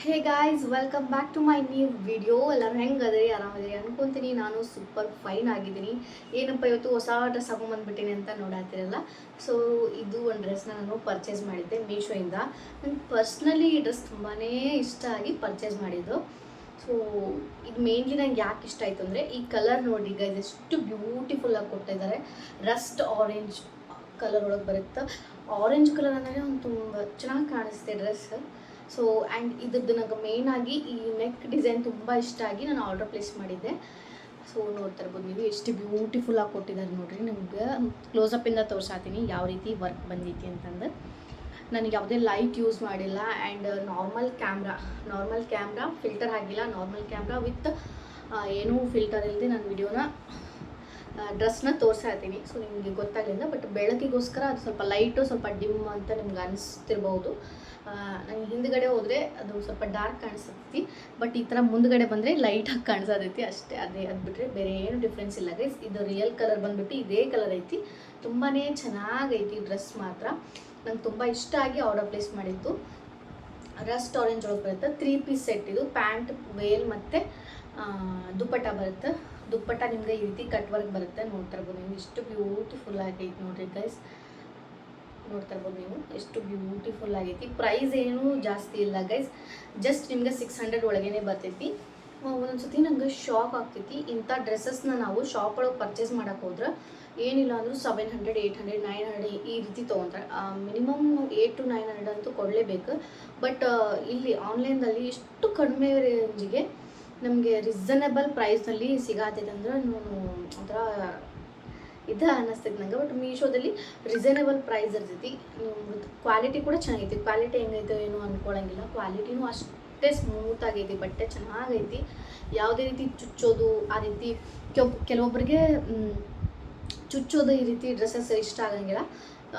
Hey guys, welcome back to my new video. ಎಲ್ಲರೂ ಹೆಂಗದ್ರಿ? ಆರಾಮದಿರಿ ಅನ್ಕೊಂತೀನಿ. ನಾನು ಸೂಪರ್ ಫೈನ್ ಆಗಿದ್ದೀನಿ. ಏನಪ್ಪ ಇವತ್ತು ಹೊಸ ಡ್ರೆಸ್ ಹಾಕೊಂಡ್ಬಂದ್ಬಿಟ್ಟಿನಿ ಅಂತ ನೋಡಾತಿರಲ್ಲ. ಸೊ ಇದು ಒಂದು ಡ್ರೆಸ್ನ ನಾನು ಪರ್ಚೇಸ್ ಮಾಡಿದ್ದೆ ಮೀಶೋಯಿಂದ. ನಂಗೆ ಪರ್ಸ್ನಲಿ ಈ ಡ್ರೆಸ್ ತುಂಬಾ ಇಷ್ಟ ಆಗಿ ಪರ್ಚೇಸ್ ಮಾಡಿದ್ದು. ಸೊ ಇದು ಮೇನ್ಲಿ ನಂಗೆ ಯಾಕೆ ಇಷ್ಟ ಆಯಿತು ಅಂದರೆ ಈ ಕಲರ್ ನೋಡಿ ಗೈಸ್, ಎಷ್ಟು ಬ್ಯೂಟಿಫುಲ್ಲಾಗಿ ಕೊಟ್ಟಿದ್ದಾರೆ. ರಸ್ಟ್ ಆರೆಂಜ್ ಕಲರ್ ಒಳಗೆ ಬರುತ್ತೆ. ಆರೆಂಜ್ ಕಲರ್ ಅಂದರೆ ಒಂದು ತುಂಬ ಚೆನ್ನಾಗಿ ಕಾಣಿಸುತ್ತೆ ಡ್ರೆಸ್. ಸೊ ಆ್ಯಂಡ್ ಇದ್ರದ್ದು ನನಗೆ ಮೇಯ್ನಾಗಿ ಈ ನೆಕ್ ಡಿಸೈನ್ ತುಂಬ ಇಷ್ಟ ಆಗಿ ನಾನು ಆರ್ಡರ್ ಪ್ಲೇಸ್ ಮಾಡಿದ್ದೆ. ಸೊ ನೋಡ್ತಾ ಇರ್ಬೋದು ನೀವು, ಎಷ್ಟು ಬ್ಯೂಟಿಫುಲ್ಲಾಗಿ ಕೊಟ್ಟಿದ್ದಾರೆ ನೋಡಿರಿ. ನಿಮ್ಗೆ ಕ್ಲೋಸಪ್ಪಿಂದ ತೋರ್ಸಾತೀನಿ ಯಾವ ರೀತಿ ವರ್ಕ್ ಬಂದೈತಿ ಅಂತಂದು. ನನಗೆ ಯಾವುದೇ ಲೈಟ್ ಯೂಸ್ ಮಾಡಿಲ್ಲ ಆ್ಯಂಡ್ ನಾರ್ಮಲ್ ಕ್ಯಾಮ್ರಾ ಫಿಲ್ಟರ್ ಆಗಿಲ್ಲ. ನಾರ್ಮಲ್ ಕ್ಯಾಮ್ರಾ ವಿತ್ ಏನೂ ಫಿಲ್ಟರ್ ಇಲ್ಲದೆ ನಾನು ವಿಡಿಯೋನ ಡ್ರೆಸ್ನ ತೋರಿಸ್ತಾ ಇರ್ತೀನಿ. ಸೊ ನಿಮಗೆ ಗೊತ್ತಾಗಲಿಲ್ಲ, ಬಟ್ ಬೆಳಕಿಗೋಸ್ಕರ ಅದು ಸ್ವಲ್ಪ ಲೈಟು ಸ್ವಲ್ಪ ಡಿಮ್ ಅಂತ ನಿಮ್ಗೆ ಅನಿಸ್ತಿರ್ಬೋದು. ನಂಗೆ ಹಿಂದ್ಗಡೆ ಹೋದರೆ ಅದು ಸ್ವಲ್ಪ ಡಾರ್ಕ್ ಕಾಣಿಸ್ತೈತಿ, ಬಟ್ ಈ ಥರ ಮುಂದ್ಗಡೆ ಬಂದರೆ ಲೈಟಾಗಿ ಕಾಣಿಸೋದೈತಿ ಅಷ್ಟೇ. ಅದು ಬಿಟ್ಟರೆ ಬೇರೆ ಏನು ಡಿಫ್ರೆನ್ಸ್ ಇಲ್ಲ ಗೈಸ್. ಇದು ರಿಯಲ್ ಕಲರ್ ಬಂದುಬಿಟ್ಟು ಇದೇ ಕಲರ್ ಐತಿ. ತುಂಬಾ ಚೆನ್ನಾಗೈತಿ ಡ್ರೆಸ್ ಮಾತ್ರ. ನಂಗೆ ತುಂಬ ಇಷ್ಟ ಆಗಿ ಆರ್ಡರ್ ಪ್ಲೇಸ್ ಮಾಡಿದ್ದು. ರಸ್ಟ್ ಆರೆಂಜ್ ಒಳಗೆ ಬರುತ್ತೆ. 3 ಪೀಸ್ ಸೆಟ್ ಇದು. ಪ್ಯಾಂಟ್, ವೇಲ್ ಮತ್ತು ದುಪ್ಪಟ್ಟ ಬರುತ್ತೆ. ದುಪ್ಪಟ್ಟ ನಿಮಗೆ ಈ ರೀತಿ ಕಟ್ ವರ್ಕ್ ಬರುತ್ತೆ. ನೋಡ್ತಾ ಇರ್ಬೋದು ನೀವು, ಎಷ್ಟು ಬ್ಯೂಟಿಫುಲ್ ಆಗೈತಿ ನೋಡಿರಿ ಗೈಸ್. ನೋಡ್ತಾ ಇರ್ಬೋದು ನೀವು, ಎಷ್ಟು ಬ್ಯೂಟಿಫುಲ್ ಆಗೈತಿ. ಪ್ರೈಸ್ ಏನೂ ಜಾಸ್ತಿ ಇಲ್ಲ ಗೈಸ್, ಜಸ್ಟ್ ನಿಮ್ಗೆ 600 ಒಳಗೇ ಬರ್ತೈತಿ. ಒಂದೊಂದ್ಸತಿ ನಂಗೆ ಶಾಕ್ ಆಗ್ತೈತಿ. ಇಂಥ ಡ್ರೆಸ್ಸಸ್ನ ನಾವು ಶಾಪ್ ಒಳಗೆ ಪರ್ಚೇಸ್ ಮಾಡೋಕೆ ಹೋದ್ರೆ ಏನಿಲ್ಲ ಅಂದರೂ 700, 800, 900 ಈ ರೀತಿ ತೊಗೊತಾರೆ. ಮಿನಿಮಮ್ 800 to 900 ಅಂತೂ ಕೊಡಲೇಬೇಕು. ಬಟ್ ಇಲ್ಲಿ ಆನ್ಲೈನ್ದಲ್ಲಿ ಎಷ್ಟು ಕಡಿಮೆ ರೇಂಜಿಗೆ ನಮಗೆ ರೀಸನಬಲ್ ಪ್ರೈಸ್ನಲ್ಲಿ ಸಿಗತ್ತೈತೆ ಅಂದ್ರೆ ನಾನು ಒಂಥರ ಅನ್ನಿಸ್ತೈತೆ ನನಗೆ. ಬಟ್ ಮೀಶೋದಲ್ಲಿ ರೀಸನಬಲ್ ಪ್ರೈಸ್ ಇರ್ತೈತಿ. ಕ್ವಾಲಿಟಿ ಕೂಡ ಚೆನ್ನಾಗೈತಿ. ಕ್ವಾಲಿಟಿ ಹೆಂಗೈತೆ ಏನೋ ಅಂದ್ಕೊಳ್ಳೋಂಗಿಲ್ಲ. ಕ್ವಾಲಿಟಿನೂ ಅಷ್ಟೇ ಸ್ಮೂತ್ ಆಗೈತಿ. ಬಟ್ಟೆ ಚೆನ್ನಾಗೈತಿ. ಯಾವುದೇ ರೀತಿ ಚುಚ್ಚೋದು ಆ ರೀತಿ ಕೆಲವೊಬ್ಬರಿಗೆ ಚುಚ್ಚೋದು ಈ ರೀತಿ ಡ್ರೆಸ್ಸಸ್ ಇಷ್ಟ ಆಗಂಗಿಲ್ಲ.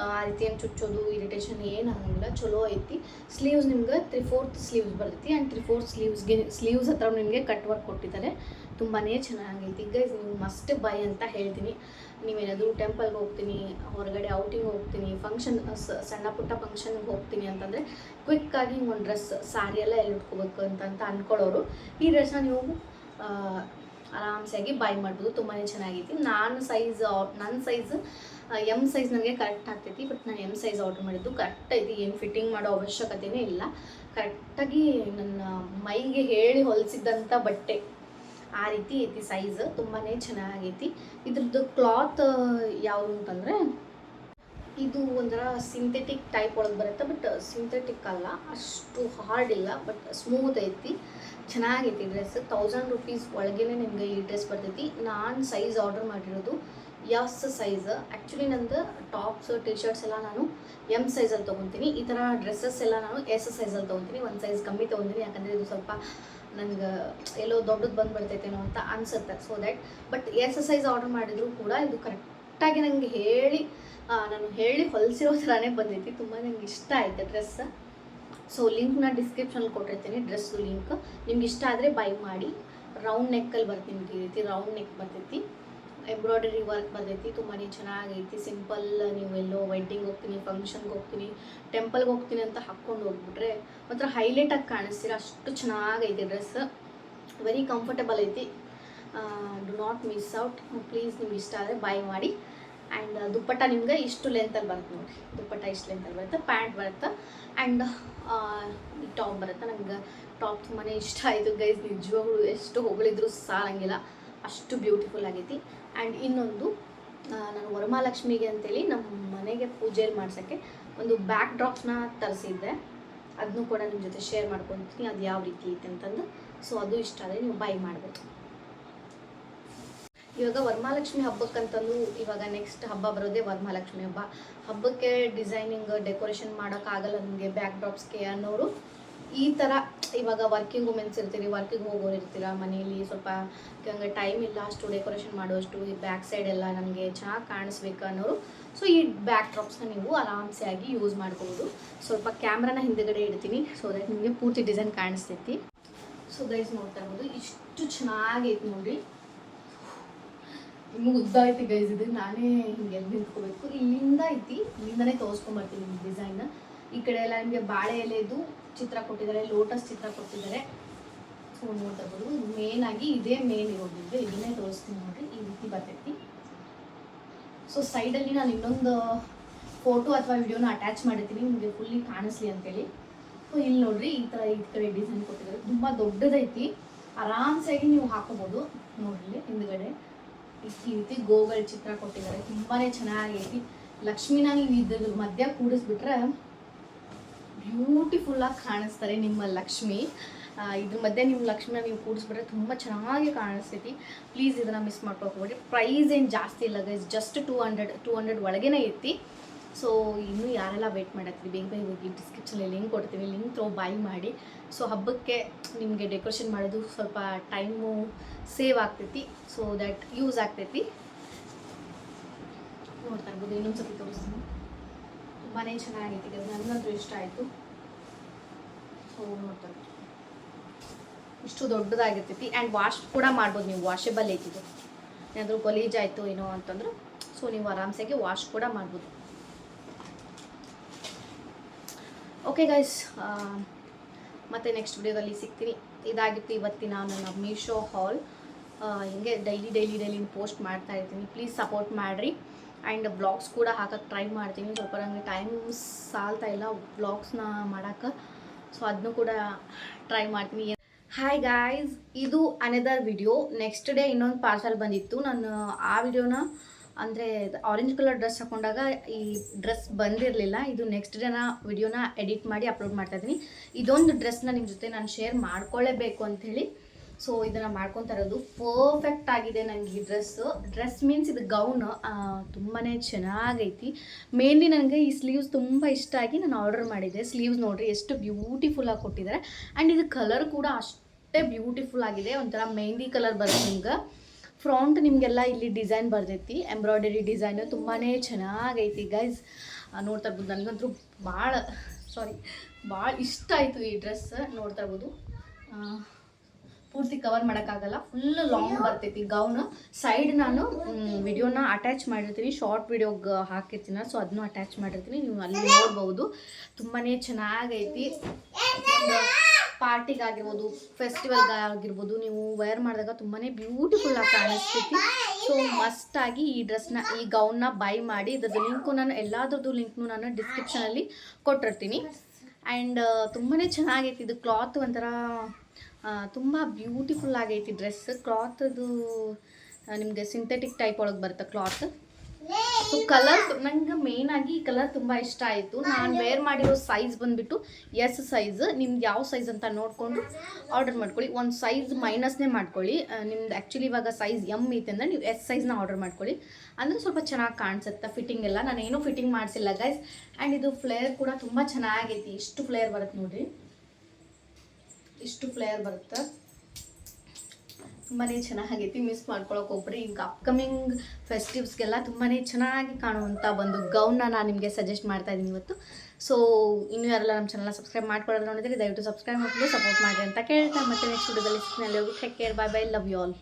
ಆ ರೀತಿ ಏನು ಚುಚ್ಚೋದು ಇರಿಟೇಷನ್ ಏನು ಆಗಂಗಿಲ್ಲ. ಚಲೋ ಐತಿ. ಸ್ಲೀವ್ಸ್ ನಿಮ್ಗೆ 3/4 ಸ್ಲೀವ್ಸ್ ಬರ್ತೈತಿ. ಆ್ಯಂಡ್ 3/4 ಸ್ಲೀವ್ಸ್ ಹತ್ರ ನಿಮಗೆ ಕಟ್ ವರ್ಕ್ ಕೊಟ್ಟಿದ್ದಾರೆ. ತುಂಬಾ ಚೆನ್ನಾಗೈತಿ ಗೈಸ್. ನೀವು ಮಸ್ಟ್ ಬೈ ಅಂತ ಹೇಳ್ತೀನಿ. ನೀವೇನಾದರೂ ಟೆಂಪಲ್ಗೆ ಹೋಗ್ತೀನಿ, ಹೊರಗಡೆ ಔಟಿಂಗ್ ಹೋಗ್ತೀನಿ, ಫಂಕ್ಷನ್ ಸಣ್ಣ ಪುಟ್ಟ ಫಂಕ್ಷನ್ಗೆ ಹೋಗ್ತೀನಿ ಅಂತಂದರೆ ಕ್ವಿಕ್ಕಾಗಿ ಒಂದು ಡ್ರೆಸ್ ಸಾರಿ ಎಲ್ಲ ಎಲ್ಲಿ ಉಟ್ಕೋಬೇಕು ಅಂತ ಅಂದ್ಕೊಳ್ಳೋರು ಈ ಡ್ರೆಸ್ನ ನೀವು ಆರಾಮ್ಸಾಗಿ ಬೈ ಮಾಡ್ಬೋದು. ತುಂಬಾ ಚೆನ್ನಾಗೈತಿ. ನನ್ನ ಸೈಜ್ ಎಮ್ ಸೈಜ್ ನನಗೆ ಕರೆಕ್ಟ್ ಆಗ್ತೈತಿ. ಬಟ್ ನಾನು ಎಮ್ ಸೈಜ್ ಆರ್ಡ್ರ್ ಮಾಡಿದ್ದು ಕರೆಕ್ಟ್ ಐತಿ. ಏನು ಫಿಟ್ಟಿಂಗ್ ಮಾಡೋ ಅವಶ್ಯಕತೆಯೇ ಇಲ್ಲ. ಕರೆಕ್ಟಾಗಿ ನನ್ನ ಮೈಗೆ ಹೇಳಿ ಹೊಲಿಸಿದ್ದಂಥ ಬಟ್ಟೆ ಆ ರೀತಿ ಐತಿ ಸೈಜ್. ತುಂಬಾ ಚೆನ್ನಾಗೈತಿ. ಇದ್ರದ್ದು ಕ್ಲಾತ್ ಯಾವುದು ಅಂತಂದರೆ ಇದು ಒಂಥರ ಸಿಂಥೆಟಿಕ್ ಟೈಪ್ ಒಳಗೆ ಬರುತ್ತೆ. ಬಟ್ ಸಿಂಥೆಟಿಕ್ ಅಲ್ಲ, ಅಷ್ಟು ಹಾರ್ಡ್ ಇಲ್ಲ, ಬಟ್ ಸ್ಮೂತ್ ಐತಿ. ಚೆನ್ನಾಗೈತಿ ಡ್ರೆಸ್. 1000 ರೂಪೀಸ್ ಒಳಗೇ ನಿಮಗೆ ಈ ಡ್ರೆಸ್ ಬರ್ತೈತಿ. ನಾನು ಸೈಜ್ ಆರ್ಡರ್ ಮಾಡಿರೋದು ಎಸ್ ಸೈಜ್. ಆ್ಯಕ್ಚುಲಿ ನಂದು ಟಾಪ್ಸ್ ಟಿ ಶರ್ಟ್ಸ್ ಎಲ್ಲ ನಾನು ಎಮ್ ಸೈಜಲ್ಲಿ ತೊಗೊತೀನಿ. ಈ ಥರ ಡ್ರೆಸ್ಸಸ್ ಎಲ್ಲ ನಾನು ಎಸ್ ಸೈಜಲ್ಲಿ ತೊಗೊತೀನಿ. ಒಂದು ಸೈಜ್ ಕಮ್ಮಿ ತೊಗೊತೀನಿ, ಯಾಕಂದರೆ ಇದು ಸ್ವಲ್ಪ ನನಗೆ ಎಲ್ಲೋ ದೊಡ್ಡದು ಬಂದುಬಿಡ್ತೈತೇನೋ ಅಂತ ಅನಿಸುತ್ತೆ. So that but S size order ಮಾಡಿದರೂ ಕೂಡ ಇದು ಕರೆಕ್ಟಾಗಿ ನನಗೆ ನಾನು ಹೇಳಿ ಹೊಲಿಸಿರೋ ಥರನೇ ಬಂದೈತಿ. ತುಂಬ ನನಗೆ ಇಷ್ಟ ಆಯಿತು ಡ್ರೆಸ್. ಸೊ ಲಿಂಕ್ನ ಡಿಸ್ಕ್ರಿಪ್ಷನಲ್ಲಿ ಕೊಟ್ಟಿರ್ತೀನಿ, ಡ್ರೆಸ್ದು ಲಿಂಕ್. ನಿಮ್ಗೆ ಇಷ್ಟ ಆದರೆ ಬೈ ಮಾಡಿ. ರೌಂಡ್ ನೆಕ್ಕಲ್ಲಿ ಬರ್ತೀನಿ. ಈ ರೀತಿ ರೌಂಡ್ ನೆಕ್ ಬರ್ತೈತಿ. ಎಂಬ್ರಾಯ್ಡರಿ ವರ್ಕ್ ಬರ್ತೈತಿ. ತುಂಬಾ ಚೆನ್ನಾಗೈತಿ. ಸಿಂಪಲ್ ನೀವು ಎಲ್ಲೋ ವೆಡ್ಡಿಂಗ್ ಹೋಗ್ತೀನಿ, ಫಂಕ್ಷನ್ಗೆ ಹೋಗ್ತೀನಿ, ಟೆಂಪಲ್ಗೆ ಹೋಗ್ತೀನಿ ಅಂತ ಹಾಕ್ಕೊಂಡು ಹೋಗ್ಬಿಟ್ರೆ ಒಂಥರ ಹೈಲೈಟಾಗಿ ಕಾಣಿಸ್ತೀರ. ಅಷ್ಟು ಚೆನ್ನಾಗೈತಿ ಡ್ರೆಸ್. ವೆರಿ ಕಂಫರ್ಟಬಲ್ ಐತಿ. Do not miss out. Please ನಿಮ್ಗೆ ಇಷ್ಟ ಆದರೆ ಬೈ ಮಾಡಿ. ಆ್ಯಂಡ್ ದುಪ್ಪಟ್ಟ ನಿಮ್ಗೆ ಇಷ್ಟು ಲೆಂತಲ್ಲಿ ಬರುತ್ತೆ ನೋಡಿ. ದುಪ್ಪಟ್ಟ ಇಷ್ಟು ಲೆಂತಲ್ಲಿ ಬರುತ್ತೆ. ಪ್ಯಾಂಟ್ ಬರುತ್ತೆ ಆ್ಯಂಡ್ ಈ ಟಾಪ್ ಬರುತ್ತೆ. ನನಗೆ ಟಾಪ್ ತುಂಬಾ ಇಷ್ಟ ಆಯಿತು ಗೈಸ್. ನಿಜವಾಗ್ಲೂ ಎಷ್ಟು ಹೊಗಳಿದ್ರು ಸಾಲಂಗಿಲ್ಲ, ಅಷ್ಟು ಬ್ಯೂಟಿಫುಲ್ ಆಗೈತಿ. ಆ್ಯಂಡ್ ಇನ್ನೊಂದು, ನಾನು ವರಮಹಾಲಕ್ಷ್ಮಿಗೆ ಅಂತೇಳಿ ನಮ್ಮ ಮನೆಗೆ ಪೂಜೆಯಲ್ಲಿ ಮಾಡ್ಸೋಕ್ಕೆ ಒಂದು ಬ್ಯಾಕ್ ಡ್ರಾಪ್ಸ್ನ ತರಿಸಿದ್ದೆ. ಅದನ್ನು ಕೂಡ ನಿಮ್ಮ ಜೊತೆ ಶೇರ್ ಮಾಡ್ಕೊತೀನಿ, ಅದು ಯಾವ ರೀತಿ ಐತೆ ಅಂತಂದು. ಸೊ ಅದು ಇಷ್ಟ ಆದರೆ ನೀವು ಬೈ ಮಾಡ್ಬೋದು. ಇವಾಗ ವರಮಹಾಲಕ್ಷ್ಮಿ ಹಬ್ಬಕ್ಕಂತಂದು ಇವಾಗ ನೆಕ್ಸ್ಟ್ ಹಬ್ಬ ಬರೋದೇ ವರಮಹಾಲಕ್ಷ್ಮಿ ಹಬ್ಬ. ಹಬ್ಬಕ್ಕೆ ಡಿಸೈನಿಂಗ್ ಡೆಕೋರೇಷನ್ ಮಾಡೋಕ್ಕಾಗಲ್ಲ ನನಗೆ ಬ್ಯಾಕ್ ಡ್ರಾಪ್ಸ್ಗೆ ಅನ್ನೋರು ಈ ಥರ ಇವಾಗ ವರ್ಕಿಂಗ್ ವುಮೆನ್ಸ್ ಇರ್ತೀರಿ, ವರ್ಕಿಂಗ್ ಹೋಗೋರು ಇರ್ತೀರ, ಮನೇಲಿ ಸ್ವಲ್ಪ ಹಂಗೆ ಟೈಮ್ ಇಲ್ಲ ಅಷ್ಟು ಡೆಕೋರೇಷನ್ ಮಾಡೋಷ್ಟು, ಈ ಬ್ಯಾಕ್ ಸೈಡ್ ಎಲ್ಲ ನನಗೆ ಚೆನ್ನಾಗಿ ಕಾಣಿಸ್ಬೇಕು ಅನ್ನೋರು ಸೊ ಈ ಬ್ಯಾಕ್ ಡ್ರಾಪ್ಸ್ನ ನೀವು ಆರಾಮ್ಸೆ ಆಗಿ ಯೂಸ್ ಮಾಡ್ಕೋಬೋದು. ಸ್ವಲ್ಪ ಕ್ಯಾಮ್ರಾನ ಹಿಂದುಗಡೆ ಇಡ್ತೀನಿ, ಸೊ ದಟ್ ನಿಮಗೆ ಪೂರ್ತಿ ಡಿಸೈನ್ ಕಾಣಿಸ್ತೈತಿ. ಸೊ ಗೈಸ್ ನೋಡ್ತಾ ಇರ್ಬೋದು, ಇಷ್ಟು ಚೆನ್ನಾಗೈತಿ ನೋಡಿ. ನಿಮ್ಗೆ ಉದ್ದ ಐತಿ ಗೈಸ್. ಇದು ನಾನೇ ಹಿಂಗೆ ನಿಂತ್ಕೋಬೇಕು. ಇಲ್ಲಿಂದ ಐತಿ, ಇಲ್ಲಿಂದನೇ ತೋರಿಸ್ಕೊಂಬರ್ತೀನಿ ಡಿಸೈನ್. ಈ ಕಡೆ ಎಲ್ಲ ನಿಮಗೆ ಬಾಳೆ ಎಲೆದು ಚಿತ್ರ ಕೊಟ್ಟಿದ್ದಾರೆ, ಲೋಟಸ್ ಚಿತ್ರ ಕೊಟ್ಟಿದ್ದಾರೆ. ಸೊ ನೋಡ್ತಾ ಇರ್ಬೋದು, ಮೇನ್ ಆಗಿ ಇದೇ ಮೇನ್ ಇರೋದ್ರಿಂದ ಇದನ್ನೇ ತೋರಿಸ್ತೀನಿ ನೋಡ್ರಿ. ಈ ರೀತಿ ಬರ್ತೈತಿ. ಸೊ ಸೈಡಲ್ಲಿ ನಾನು ಇನ್ನೊಂದು ಫೋಟೋ ಅಥವಾ ವಿಡಿಯೋನ ಅಟ್ಯಾಚ್ ಮಾಡಿರ್ತೀನಿ ನಿಮಗೆ ಫುಲ್ಲಿ ಕಾಣಿಸ್ಲಿ ಅಂತೇಳಿ. ಸೊ ಇಲ್ಲಿ ನೋಡ್ರಿ, ಈ ಥರ ಈ ಕಡೆ ಡಿಸೈನ್ ಕೊಟ್ಟಿದ್ದಾರೆ. ತುಂಬ ದೊಡ್ಡದೈತಿ, ಆರಾಮ್ಸಾಗಿ ನೀವು ಹಾಕೋಬೋದು. ನೋಡ್ರಿ ಹಿಂದ್ಗಡೆ ಈ ರೀತಿ ಗೋಗಳ ಚಿತ್ರ ಕೊಟ್ಟಿದ್ದಾರೆ. ತುಂಬಾ ಚೆನ್ನಾಗೈತಿ. ಲಕ್ಷ್ಮಿನ ನೀವು ಇದ್ರ ಮಧ್ಯ ಕೂಡಿಸ್ಬಿಟ್ರೆ ಬ್ಯೂಟಿಫುಲ್ಲಾಗಿ ಕಾಣಿಸ್ತಾರೆ ನಿಮ್ಮ ಲಕ್ಷ್ಮಿ. ಇದ್ರ ಮಧ್ಯೆ ನಿಮ್ಮ ಲಕ್ಷ್ಮಿನ ನೀವು ಕೂಡಿಸ್ಬಿಟ್ರೆ ತುಂಬ ಚೆನ್ನಾಗಿ ಕಾಣಿಸ್ತೈತಿ. ಪ್ಲೀಸ್ ಇದನ್ನು ಮಿಸ್ ಮಾಡ್ಕೊಳ್ಬೇಡಿ. ಪ್ರೈಸ್ ಏನು ಜಾಸ್ತಿ ಇಲ್ಲ ಗೈಸ್, ಜಸ್ಟ್ 200 ಒಳಗೇನೆ ಐತಿ. ಸೊ ಇನ್ನೂ ಯಾರೆಲ್ಲ ವೇಟ್ ಮಾಡತ್ತೀವಿ, ಬೇಗ ಬೇಗ ಹೋಗಿ ಡಿಸ್ಕ್ರಿಪ್ಷನಲ್ಲಿ ಲಿಂಕ್ ಕೊಡ್ತೀವಿ, ಲಿಂಕ್ ಬೈ ಮಾಡಿ. ಸೊ ಹಬ್ಬಕ್ಕೆ ನಿಮಗೆ ಡೆಕೋರೇಷನ್ ಮಾಡೋದು ಸ್ವಲ್ಪ ಟೈಮು ಸೇವ್ ಆಗ್ತೈತಿ. ಸೊ ದ್ಯಾಟ್ ಯೂಸ್ ಆಗ್ತೈತಿ. ನೋಡ್ತಾ ಇರ್ಬೋದು, ಇನ್ನೊಂದು ಸ್ವಲ್ಪ ತೋರಿಸ್ತೀನಿ. ತುಂಬಾ ಚೆನ್ನಾಗೈತಿ, ನನಗಂತೂ ಇಷ್ಟ ಆಯಿತು. ಸೊ ನೋಡ್ತಾ ಇರ್ಬೋದು, ಇಷ್ಟು ದೊಡ್ಡದಾಗಿರ್ತೈತಿ. ಆ್ಯಂಡ್ ವಾಶ್ ಕೂಡ ಮಾಡ್ಬೋದು ನೀವು, ವಾಷೇಬಲ್ ಐತಿದು. ಏನಾದರೂ ಗಲೀಜ್ ಆಯಿತು ಏನೋ ಅಂತಂದ್ರೆ ಸೊ ನೀವು ಆರಾಮ್ಸಾಗಿ ವಾಶ್ ಕೂಡ ಮಾಡ್ಬೋದು. ಓಕೆ ಗೈಸ್, ಮತ್ತು ನೆಕ್ಸ್ಟ್ ವಿಡಿಯೋದಲ್ಲಿ ಸಿಗ್ತೀನಿ. ಇದಾಗಿತ್ತು ಇವತ್ತಿನ ನನ್ನ ಮೀಶೋ ಹಾಲ್. ಹಿಂಗೆ ಡೈಲಿ ಪೋಸ್ಟ್ ಮಾಡ್ತಾ ಇರ್ತೀನಿ. ಪ್ಲೀಸ್ ಸಪೋರ್ಟ್ ಮಾಡಿರಿ. ಆ್ಯಂಡ್ ವ್ಲಾಗ್ಸ್ ಕೂಡ ಹಾಕಕ್ಕೆ ಟ್ರೈ ಮಾಡ್ತೀನಿ. ಸ್ವಲ್ಪ ನನಗೆ ಟೈಮ್ ಸಾಲ್ತಾ ಇಲ್ಲ ವ್ಲಾಗ್ಸ್ನ ಮಾಡೋಕ್ಕೆ. ಸೊ ಅದನ್ನು ಕೂಡ ಟ್ರೈ ಮಾಡ್ತೀನಿ. ಹಾಯ್ ಗಾಯ್ಸ್, ಇದು ಅನದರ್ ವಿಡಿಯೋ. ನೆಕ್ಸ್ಟ್ ಡೇ ಇನ್ನೊಂದು ಪಾರ್ಸಲ್ ಬಂದಿತ್ತು. ನಾನು ಆ ವಿಡಿಯೋನ ಅಂದರೆ ಆರೆಂಜ್ ಕಲರ್ ಡ್ರೆಸ್ ಹಾಕೊಂಡಾಗ ಈ ಡ್ರೆಸ್ ಬಂದಿರಲಿಲ್ಲ. ಇದು ನೆಕ್ಸ್ಟ್ ಡೇನ ವಿಡಿಯೋನ ಎಡಿಟ್ ಮಾಡಿ ಅಪ್ಲೋಡ್ ಮಾಡ್ತಾಯಿದ್ದೀನಿ. ಇದೊಂದು ಡ್ರೆಸ್ನ ನಿಮ್ಮ ಜೊತೆ ನಾನು ಶೇರ್ ಮಾಡ್ಕೊಳ್ಳೇಬೇಕು ಅಂಥೇಳಿ ಸೊ ಇದನ್ನು ಮಾಡ್ಕೊತಾ ಇರೋದು. ಪರ್ಫೆಕ್ಟ್ ಆಗಿದೆ ನನಗೆ ಈ ಡ್ರೆಸ್ ಮೀನ್ಸ್ ಇದು ಗೌನ್ ತುಂಬಾ ಚೆನ್ನಾಗೈತಿ. ಮೇನ್ಲಿ ನನಗೆ ಈ ಸ್ಲೀವ್ಸ್ ತುಂಬ ಇಷ್ಟ ಆಗಿ ನಾನು ಆರ್ಡರ್ ಮಾಡಿದ್ದೆ. ಸ್ಲೀವ್ಸ್ ನೋಡಿರಿ ಎಷ್ಟು ಬ್ಯೂಟಿಫುಲ್ಲಾಗಿ ಕೊಟ್ಟಿದ್ದಾರೆ. ಆ್ಯಂಡ್ ಇದು ಕಲರ್ ಕೂಡ ಅಷ್ಟೇ ಬ್ಯೂಟಿಫುಲ್ ಆಗಿದೆ. ಒಂಥರ ಮೆಹಂದಿ ಕಲರ್ ಬರುತ್ತೆ ನಿಮ್ಗೆ. ಫ್ರಂಟ್ ನಿಮಗೆಲ್ಲ ಇಲ್ಲಿ ಡಿಸೈನ್ ಬರ್ತೈತಿ, ಎಂಬ್ರಾಯ್ಡರಿ ಡಿಸೈನು ತುಂಬಾ ಚೆನ್ನಾಗೈತಿ ಗೈಸ್. ನೋಡ್ತಾ ಇರ್ಬೋದು, ನನಗಂತೂ ಭಾಳ ಇಷ್ಟ ಆಯಿತು ಈ ಡ್ರೆಸ್. ನೋಡ್ತಾ ಇರ್ಬೋದು, ಪೂರ್ತಿ ಕವರ್ ಮಾಡೋಕ್ಕಾಗಲ್ಲ, ಫುಲ್ ಲಾಂಗ್ ಬರ್ತೈತಿ ಗೌನ್. ಸೈಡ್ ನಾನು ವಿಡಿಯೋನ ಅಟ್ಯಾಚ್ ಮಾಡಿರ್ತೀನಿ, ಶಾರ್ಟ್ ವಿಡಿಯೋಗೆ ಹಾಕಿರ್ತೀನಿ. ಸೊ ಅದನ್ನು ಅಟ್ಯಾಚ್ ಮಾಡಿರ್ತೀನಿ, ನೀವು ಅಲ್ಲಿ ನೋಡ್ಬೋದು. ತುಂಬಾ ಚೆನ್ನಾಗೈತಿ. ಪಾರ್ಟಿಗಾಗಿರ್ಬೋದು, ಫೆಸ್ಟಿವಲ್ಗಾಗಿರ್ಬೋದು ನೀವು ವೇರ್ ಮಾಡಿದಾಗ ತುಂಬಾ ಬ್ಯೂಟಿಫುಲ್ಲಾಗಿ ಕಾಣಿಸ್ತೈತಿ. ಸೊ ಮಸ್ಟಾಗಿ ಈ ಡ್ರೆಸ್ನ, ಈ ಗೌನ್ನ ಬೈ ಮಾಡಿ. ಇದ್ರದ್ದು ಲಿಂಕು ನಾನು ಎಲ್ಲದ್ರದ್ದು ಲಿಂಕ್ನು ನಾನು ಡಿಸ್ಕ್ರಿಪ್ಷನಲ್ಲಿ ಕೊಟ್ಟಿರ್ತೀನಿ. ಆ್ಯಂಡ್ ತುಂಬಾ ಚೆನ್ನಾಗೈತಿ. ಇದು ಕ್ಲಾತ್ ಒಂಥರ ತುಂಬ ಬ್ಯೂಟಿಫುಲ್ ಆಗೈತಿ ಡ್ರೆಸ್. ಕ್ಲಾತದು ನಿಮಗೆ ಸಿಂಥೆಟಿಕ್ ಟೈಪ್ ಒಳಗೆ ಬರುತ್ತೆ ಕ್ಲಾತ್. ಸೊ ಕಲರ್ ನಂಗೆ ಮೇಯ್ನಾಗಿ ಈ ಕಲರ್ ತುಂಬ ಇಷ್ಟ ಆಯಿತು. ನಾನು ವೇರ್ ಮಾಡಿರೋ ಸೈಜ್ ಬಂದುಬಿಟ್ಟು ಎಸ್ ಸೈಜ್. ನಿಮ್ದು ಯಾವ ಸೈಜ್ ಅಂತ ನೋಡಿಕೊಂಡು ಆರ್ಡರ್ ಮಾಡ್ಕೊಳ್ಳಿ. ಒಂದು ಸೈಜ್ ಮೈನಸ್ನೇ ಮಾಡ್ಕೊಳ್ಳಿ. ನಿಮ್ದು ಆ್ಯಕ್ಚುಲಿ ಇವಾಗ ಸೈಜ್ ಎಮ್ ಐತೆ ಅಂದರೆ ನೀವು ಎಸ್ ಸೈಜ್ನ ಆರ್ಡರ್ ಮಾಡ್ಕೊಳ್ಳಿ, ಅಂದರೆ ಸ್ವಲ್ಪ ಚೆನ್ನಾಗಿ ಕಾಣಿಸುತ್ತೆ. ಫಿಟ್ಟಿಂಗ್ ಎಲ್ಲ ನಾನೇನು ಫಿಟ್ಟಿಂಗ್ ಮಾಡಿಸಿಲ್ಲ ಗೈಸ್. ಆ್ಯಂಡ್ ಇದು ಫ್ಲೇರ್ ಕೂಡ ತುಂಬ ಚೆನ್ನಾಗೈತಿ. ಇಷ್ಟು ಫ್ಲೇರ್ ಬರುತ್ತೆ ನೋಡಿರಿ, ಇಷ್ಟು ಫ್ಲೇರ್ ಬರುತ್ತೆ. ತುಂಬಾ ಚೆನ್ನಾಗೈತಿ. ಮಿಸ್ ಮಾಡ್ಕೊಳಕ್ಕೆ ಹೋಗ್ರಿ. ಈಗ ಅಪ್ಕಮಿಂಗ್ ಫೆಸ್ಟಿವ್ಸ್ಗೆಲ್ಲ ತುಂಬಾ ಚೆನ್ನಾಗಿ ಕಾಣುವಂಥ ಒಂದು ಗೌನ್ನ ನಾನು ನಿಮಗೆ ಸಜೆಸ್ಟ್ ಮಾಡ್ತಾ ಇದ್ದೀನಿ ಇವತ್ತು. ಸೊ ಇನ್ನೂ ಯಾರೆಲ್ಲ ನಮ್ಮ ಚಾನಲ್ನ ಸಬ್ಸ್ಕ್ರೈಬ್ ಮಾಡ್ಕೊಳ್ಳೋದು ನೋಡಿದರೆ ದಯವಿಟ್ಟು ಸಬ್ಸ್ಕ್ರೈಬ್ ಮಾಡ್ಕೊಂಡು ಸಪೋರ್ಟ್ ಮಾಡಿರಿ ಅಂತ ಕೇಳ್ತಾ ಮತ್ತೆ ನೆಕ್ಸ್ಟ್ ವಿಡಿಯೋದಲ್ಲಿ ಸಿಗ್ನಲ್ಲಿ ಹೋಗಿ take care, bye bye, love you all.